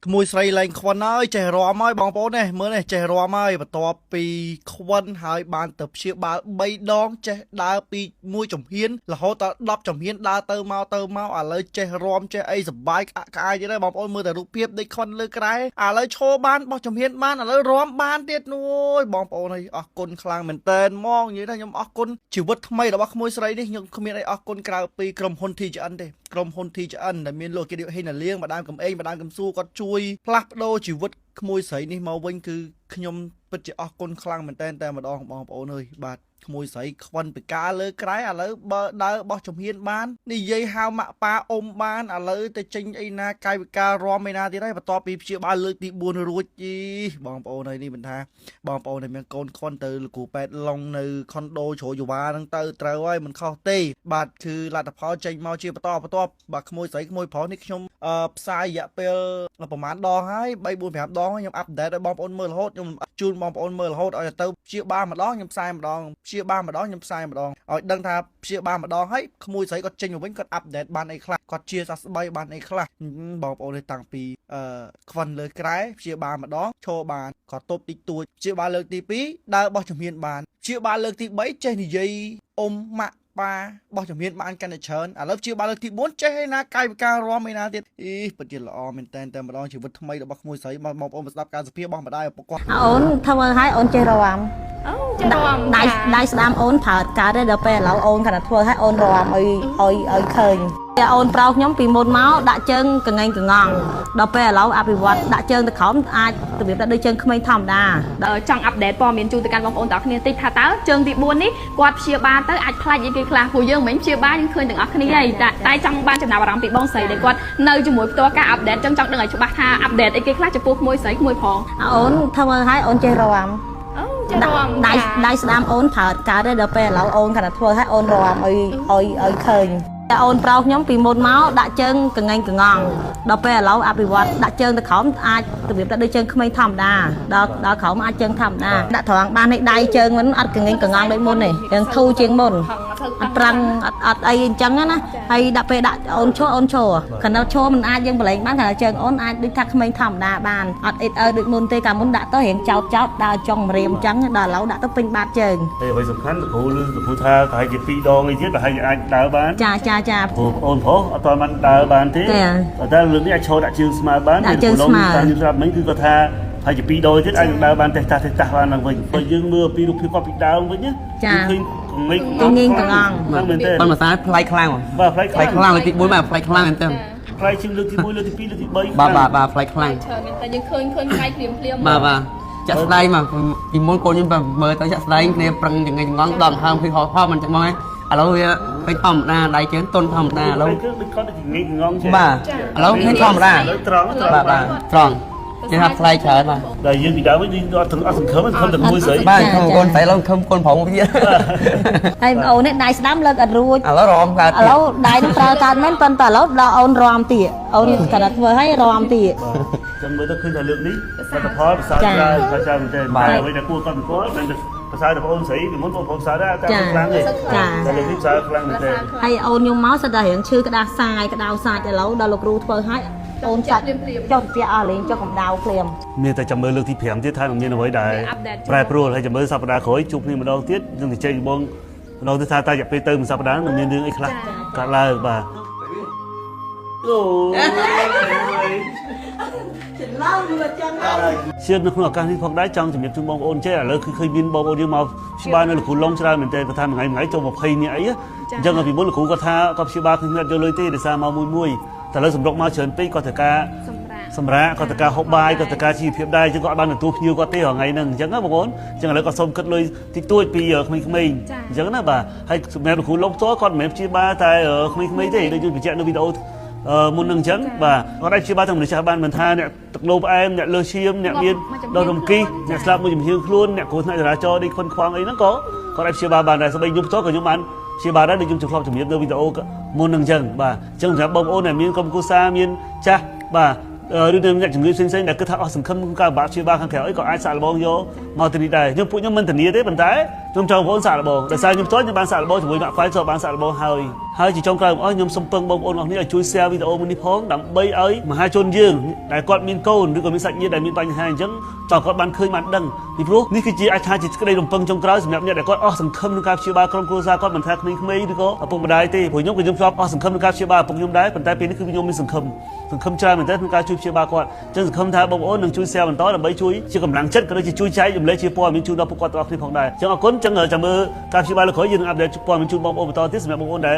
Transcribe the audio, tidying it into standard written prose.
ขโมยใส่แรงควันน้อยใจร้อนไหมบองโป้เนี่ยเมื่อเนี่ยใจร้อนไหมประตัวปีควันหายบานเติบเชียบาใบดองใจดาวปีมวยจมเฮียนแล้วเขาตัดดับจมเฮียนดาวเติมเมาอะไรใจร้อนใจไอ้สบายกายจะได้บองโป้เมื่อแต่รูปเพียบได้ควันเลยไกลอะไรโชว์บ้านบองจมเฮียนบ้านอะไรร้อนบ้านเตี้ยนู้ยบองโป้เนี่ยออกกลคลางเหมือนเต้นมองอย่างนี้นะยมออกกลชีวิตทำไมเราว่าขโมยใส่เนี่ยยังขโมยไอ้ออกกลกลางปีกรมพลทีจะอันเดกรมพลทีจะอันแต่มีโลกเดียวให้น่ะเลี้ยงมาดามกับเองมาดามกับสู้ก็ช่วยพลัดโดชีวิตขโมยใส่นี่มาวิ่งคือขยมปัจจัยออกกลคลังเหมือนแต่มาดองบองโป้เลยบาดขโมยใส่ควันไปกาเลยไกลอะไรเบอดาบอชมเฮียนบ้านนี่ยัยหาวมาปลาอมบ้านอะไรแต่จริงไอ้นากายไปการ้อมไม่นาที่ได้ประตอปีเชื่อบ้านเลยตีบุญรู้จีบองโป้เลยนี่เป็นท่าบองโป้เลยมันโกนคอนเตอร์กูแปดลงในคอนโดโฉอยู่บ้านตั้งเตอร์เตอร์ไว้มันเข้าเต้บาดคือลาดพอใจเมาเชียประตอบาดขโมยใส่ขโมยพอนี่ขยมทรายอย่าเปลประมาณดองให้ใบบุญแบบดองยังอัปเดตบองโป้เมื่อโหดยังจูนบองโป้เมื่อโหดเอาแต่เตอร์เชื่อบ้านมาดองยังทรายมาดองเชื่อบ้านมาดองยังทรายมาดองเอาดังท่าเชื่อบ้านมาดองให้ขโมยใส่ก็จริงอยู่เว้นก็อัปเดตบ้านไอ้คลาก็เชียร์สัสใบบ้านไอ้คลาบองโป้เลยต่างปีควันเลยไกลเชื่อบ้านมาดองโชว์บ้านก็ตบติดตัวเชื่อบ้านเลิกตีปีดาวบอชมเฮียนบ้านเชื่อบ้านเลิกตีใบใจนี่ยัยอมมะปลาบอชมเฮียนบ้านกันเชิญแล้วเชื่อบ้านเลิกตีบ้วนใจให้นากายไปการร้องไม่นาเด็ดปัจจัยละออมันแต่มาดองชีวิตทำไมเราบักขโมยใส่มองมาสลับการสเปียบ้องมาได้ปกติអូនធ្វើឲ្យអូនចេះរំដៃស្ដាំអូនប្រើកើតទេដល់ពេលឥឡូវអូនគាត់ធ្វើឲ្យអូនរំឲ្យឃើញអូនប្រោសខ្ញុំពីមុនមកដាក់ជើងកងែងកងងដល់ពេលឥឡូវអភិវឌ្ឍដាក់ជើងទៅក្រោមអាចរបៀបដូចជើងក្មេងធម្មតាចង់អាប់ដេតព័ត៌មានជូនទៅកាន់បងប្អូនទាំងអស់គ្នាតិចថាតើជើងទី4នេះគាត់ព្យាបាលទៅអាចផ្លាច់អីគេខ្លះព្រោះយើងមិនព្យាបាលយើងឃើញទាំងអស់គ្នាហើយតែចង់បានចំណាប់អារម្មណ៍ពីបងស្រីដែលគាត់នៅជាមួយផ្ទាល់ការអាប់ដេតចង់ដឹងឲ្យច្បាស់ថាអាប់ដេតអីគេខ្លះចំពោះក្មួយស្រីក្មួយផងអូនធ្វើឲ្យអូនចេះរំដៃស្ដាំអូនប្រើកើតទេដល់ពេលឥឡូវអូនគាត់ធ្វើឲ្យអូនរំឲ្យឃើញអូនប្រោសខ្ញុំពីមុនមកដាក់ជើងកងែងកងងដល់ពេលឥឡូវអភិវឌ្ឍដាក់ជើងទៅក្រោមអាចរបៀបដូចជើងក្មេងធម្មតាដល់ក្រោមអាចជើងធម្មតាដាក់ត្រង់បានឲ្យដៃជើងមិនអត់កងែងកងងដូចមុនទេយើងធូរជាងមុនអត់ប្រាំងអត់អីអញ្ចឹងណាហើយដាក់ពេលដាក់អូនឈរខណៈឈរមិនអាចយើងបលែងបានតែជើងអូនអាចដូចថាក្មេងធម្មតាបានអត់អ៊ីតដូចមុនទេកាលមុនដាក់ទៅរៀងចោតដើរចង់រៀមអញ្ចឹងដល់ឥឡូវដាក់ទៅពេញបាតជើងហើយអ្វីសំខាន់គ្រូឬគ្រូថាប្រហែលជា2ដងអីទៀតប្រហែលជាអាចដើរបានចាអូនប្រុសអត់ទាន់បានដើរបានទេតែលើកនេះអាចឈរដាក់ជើងស្មើបានតែខ្ញុំស្រាប់មិញគឺគាត់ថាហើយជា2ដងទៀតអាចដើរបានទេតាបានឡើងវិញបើយើងមើលពីរូបភាពគាត់ពីដើមវិញណាឃើញងៀងកងងមែនទេប៉ុន្តែផ្លៃខ្លាំងបាទផ្លៃខ្លាំងលើកទី4បាទផ្លៃខ្លាំងមែនទេផ្លៃជាងលើកទី1លើកទី2លើកទី3បាទផ្លៃខ្លាំងតែយើងឃើញផ្លៃភ្លាមបាទចាក់ស្ដែងមកពីមុនកូនខ្ញុំមើលទៅចាក់ស្ដែងគ្នាប្រឹងយ៉ាងងងដល់ហើមឃើញហោះមិនចឹងមកឥឡូវវាពេញធម្មតាដៃជើងតុនធម្មតាឥឡូវគឺដូចគាត់ដូចងៀងងងចេះបាទឥឡូវឃើញធម្មតាត្រង់បាទត្រង់គេថាផ្លៃច្រើនបាទតែយើងពីដើមវិញអត់សង្ឃឹមតែមួយស្រីបាទកូនស្រីឡូវខំកូនប្រុសទៀតហើយបងអូននេះដៃស្ដាំលើកអត់រួចឥឡូវរំកើតឥឡូវដៃនឹងប្រើកើតមែនប៉ុន្តែឥឡូវដល់អូនរំទៀតអូនគាត់ធ្វើឲ្យរំទៀតចឹងមើលទៅឃើញថាលើកនេះសតផលភាសាច្រើនមែនទេបាទអ្វីដែលគួរគាត់គាត់មិនភាសារបស់អូនស្រីពីមុនបងភាសាដែរការខ្លាំងទេតែលើកនេះភាសាខ្លាំងមែនទេហើយអូនខ្ញុំមកសិតតែរៀងឈឺក្តារសាយក្តៅសាច់ឥឡូវដល់លោកគ្រូធ្វើឲ្យអូនចាក់ចុះពាក់អស់លេងចុះកម្ដៅភ្លាមមានតែចាំមើលលើកទី5ទៀតថានឹងមានអ្វីដែលប្រែប្រួលហើយចាំមើលសប្តាហ៍ក្រោយជួបគ្នាម្ដងទៀតនឹងទៅជែកបងម្ដងទៅថាតើរយៈពេលទៅមួយសប្តាហ៍នឹងមានរឿងអីខ្លះកើតឡើងបាទអូច្រឡំវាចឹងជឿនៅក្នុងឱកាសនេះផងដែរចង់ជំរាបជូនបងប្អូនចេះឥឡូវគឺឃើញមានបងប្អូនយើងមកព្យាបាលនៅលោកគ្រូឡុងច្រើនមែនទេគាត់ថាថ្ងៃចូល20នាក់អីអញ្ចឹងពីមុនលោកគ្រូគាត់ថាគាត់ព្យាបាលគឺមានអត់យកលុយទេដោយសារមកមួយតែឥឡូវសម្រុកមកច្រើនពេកគាត់ត្រូវការសម្រាប់គាត់ត្រូវការហូបបាយគាត់ត្រូវការជីវភាពដែរអញ្ចឹងគាត់អត់បានទទួលភ្ញៀវគាត់ទេថ្ងៃហ្នឹងអញ្ចឹងណាបងប្អូនអញ្ចឹងឥឡូវគាត់សុំគិតលុយតិចតួចពីក្មេងៗអញ្ចឹងណាបាទហើយសម្រាប់លោកគ្រូឡុងផ្ទាល់គាត់មិនមែនព្យាបាលតែក្មេងៗទេដូចយើងបញ្ជាក់នៅវីដេអូមុននឹងអញ្ចឹងបាទគាត់អាចព្យាបាលទាំងមនុស្សចាស់បានមិនថាអ្នកទឹកនោមផ្អែមអ្នកលើសឈាមអ្នកមានដុសរំគិះអ្នកស្លាប់មួយចំហៀងខ្លួនអ្នកគ្រោះថ្នាក់ចរាចរណ៍ដូចខ្វន់ខ្វងអីហ្នឹងក៏គាត់អាចព្យាបាលបានដែរសូម្បីខ្ញុំផ្ទាល់ក៏ខ្ញុំបានព្យាបាលដែរដូចខ្ញុំធ្លាប់ជំរាបនៅវីដេអូមុននឹងអញ្ចឹងបាទអញ្ចឹងសម្រាប់បងប្អូនដែលមានក្រុមគ្រួសារមានចាស់បាទឬអ្នកជំងឺផ្សេងៗដែលគិតថាអស់សង្ឃឹមក្នុងការបាក់ព្យាបាលខាងក្រៅអីក៏អាចសាកល្បងយកមកទីនេះដែរខ្ញុំពួកខ្ញុំមិនធានាទេប៉ុន្តែខ្ញុំចង់បងប្អូនសាកល្បងដោយសារខ្ញុំផ្ទាល់ខ្ញុំបានសាកល្បងជាមួយម៉ាក់ Pfizer បានសាកល្បងហើយ ហើយជាចុងក្រោយបងប្អូនខ្ញុំសូមពឹងបងប្អូនអរគ្នាឲ្យជួយ share វីដេអូមួយនេះផងដើម្បីឲ្យមហាជនយើងដែលគាត់មានកូនឬក៏មានសាច់ញាតិដែលមានបញ្ហាអញ្ចឹងចង់គាត់បានឃើញបានដឹងពីព្រោះនេះគឺជាអាចថាជាក្តីរំពឹងចុងក្រោយសម្រាប់អ្នកដែលគាត់អស់សង្ឃឹមក្នុងការព្យាបាលក្រុមគ្រួសារគាត់មិនថាក្មេងៗឬក៏ឪពុកម្ដាយទេព្រោះខ្ញុំក៏ខ្ញុំធ្លាប់អស់សង្ឃឹមក្នុងការព្យាបាលឪពុកខ្ញុំដែរប៉ុន្តែពេលនេះគឺខ្ញុំមានសង្ឃឹមច្រើនមែនទែនក្នុងការជួយព្យាបាលគាត់អញ្ចឹងសង្ឃឹមថាបងប្អូននឹងជួយ share បន្តដើម្បីជួយជាកម្លាំងចិត្តក៏ដូចជាជួយចែករំលែកជាព័ត៌មានជូនដល់ពួកគាត់ទាំងអស់គ្នាផងដែរអញ្ចឹងអរគុណអញ្ចឹងចាំមើលការព្យាបាលលើក្រោយយើងនឹងអាប់ដេតព័ត៌មានជូនបងប្អូនបន្តទៀតសម្រាប់បងប្អូនដែល